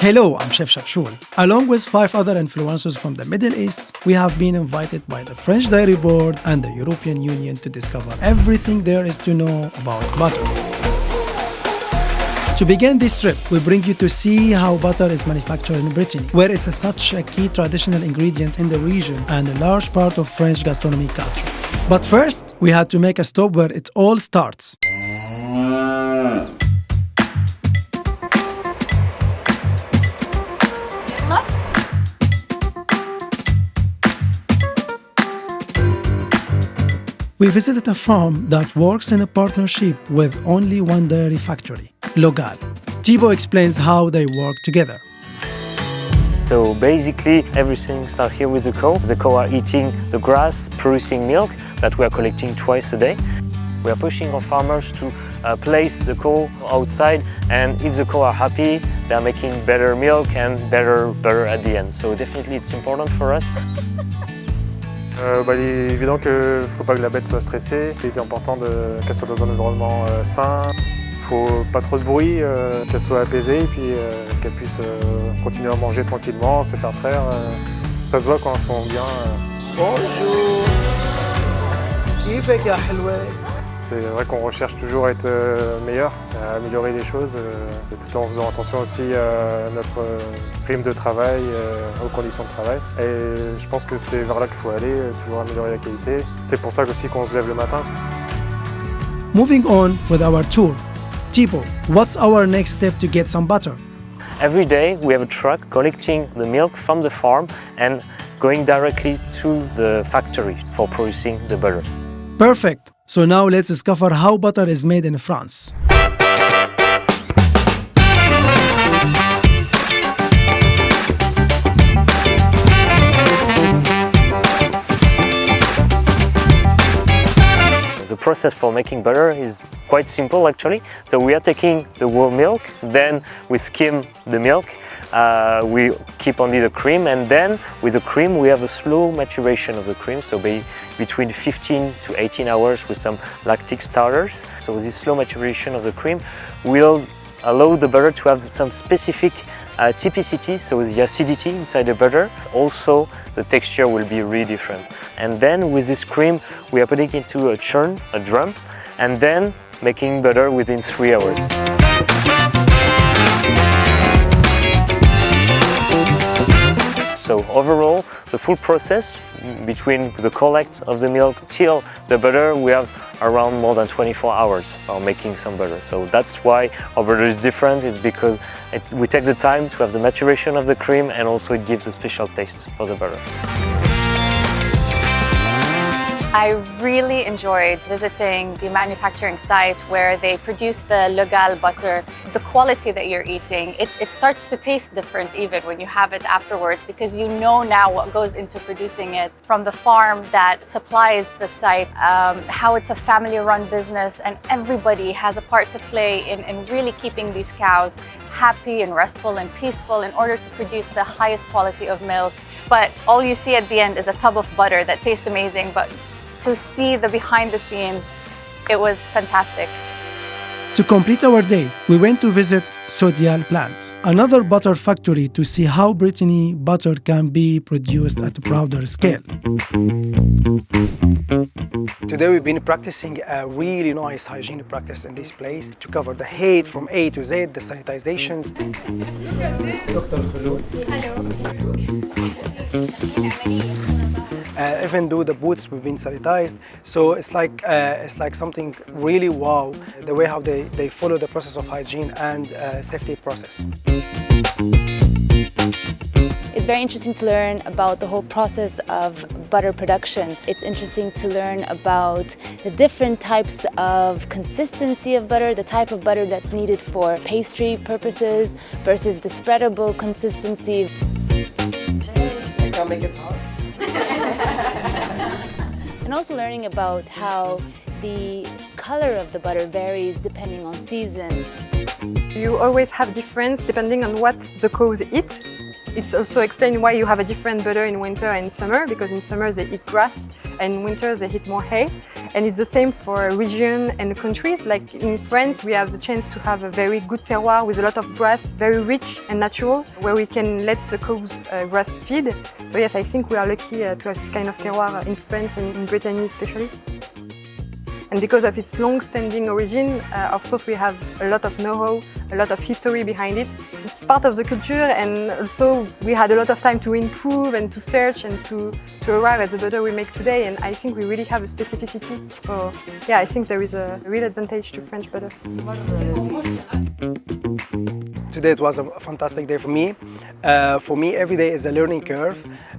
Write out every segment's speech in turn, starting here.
Hello, I'm Chef Shapshul. Along with 5 other influencers from the Middle East, we have been invited by the French Dairy Board and the European Union to discover everything there is to know about butter. To begin this trip, we bring you to see how butter is manufactured in Brittany, where it's such a key traditional ingredient in the region and a large part of French gastronomy culture. But first, we had to make a stop where it all starts. We visited a farm that works in a partnership with only one dairy factory, Logal. Thibaut explains how they work together. So basically everything starts here with the cow. The cow are eating the grass, producing milk that we are collecting twice a day. We are pushing our farmers to place the cow outside, and if the cow are happy, they are making better milk and better butter at the end. So definitely it's important for us. Il est évident qu'il ne faut pas que la bête soit stressée. Il est important qu'elle soit dans un environnement sain. Il ne faut pas trop de bruit, qu'elle soit apaisée et puis qu'elle puisse continuer à manger tranquillement, se faire traire. Ça se voit quand elles sont bien. Bonjour. كيفك يا حلوة؟ C'est vrai qu'on recherche toujours à être meilleur, à améliorer les choses, tout en faisant attention aussi à notre rythme de travail, aux conditions de travail. Et je pense que c'est vers là qu'il faut aller, toujours améliorer la qualité. C'est pour ça aussi qu'on se lève le matin. Moving on with our tour. Thibaut, what's our next step to get some butter? Every day we have a truck collecting the milk from the farm and going directly to the factory for producing the butter. Perfect. So now let's discover how butter is made in France. The process for making butter is quite simple actually. So we are taking the whole milk, then we skim the milk, we keep only the cream, and then with the cream we have a slow maturation of the cream, so between 15 to 18 hours with some lactic starters. So this slow maturation of the cream will allow the butter to have some specific typicity, so the acidity inside the butter. Also the texture will be really different. And then with this cream we are putting it into a churn, a drum, and then making butter within 3 hours. So overall, the full process between the collect of the milk till the butter, we have around more than 24 hours for making some butter. So that's why our butter is different. It's because we take the time to have the maturation of the cream, and also it gives a special taste for the butter. I really enjoyed visiting the manufacturing site where they produce the Logal butter. The quality that you're eating, it starts to taste different even when you have it afterwards, because you know now what goes into producing it from the farm that supplies the site, how it's a family-run business, and everybody has a part to play in really keeping these cows happy and restful and peaceful in order to produce the highest quality of milk. But all you see at the end is a tub of butter that tastes amazing, but to see the behind the scenes, it was fantastic. To complete our day, we went to visit Sodial plant, another butter factory, to see how Brittany butter can be produced at a broader scale. Today we've been practicing a really nice hygiene practice in this place to cover the head from A to Z, the sanitizations. Dr. Khulud. Even though the boots we've been sanitized, so it's like something really wow, the way how they follow the process of hygiene and safety process. It's very interesting to learn about the whole process of butter production. It's interesting to learn about the different types of consistency of butter, the type of butter that's needed for pastry purposes versus the spreadable consistency. I can't make it hard. And also learning about how the color of the butter varies depending on season. You always have difference depending on what the cows eat. It's also explained why you have a different butter in winter and summer, because in summer they eat grass and in winter they eat more hay. And it's the same for region and countries. Like in France, we have the chance to have a very good terroir with a lot of grass, very rich and natural, where we can let the cows grass feed. So yes, I think we are lucky to have this kind of terroir in France and in Brittany especially. And because of its long-standing origin, of course we have a lot of know-how, a lot of history behind it. It's part of the culture, and also we had a lot of time to improve and to search and to arrive at the butter we make today, and I think we really have a specificity. So yeah, I think there is a real advantage to French butter. Today it was a fantastic day for me. For me, every day is a learning curve.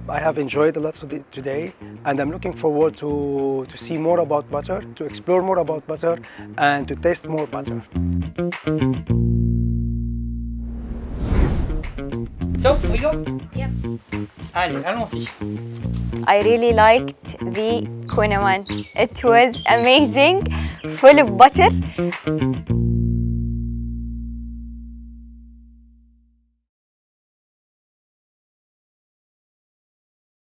I have enjoyed a lot today, and I'm looking forward to see more about butter, to explore more about butter, and to taste more butter. So, we go? Yeah. Allez, allons-y. I really liked the kunaman. It was amazing, full of butter.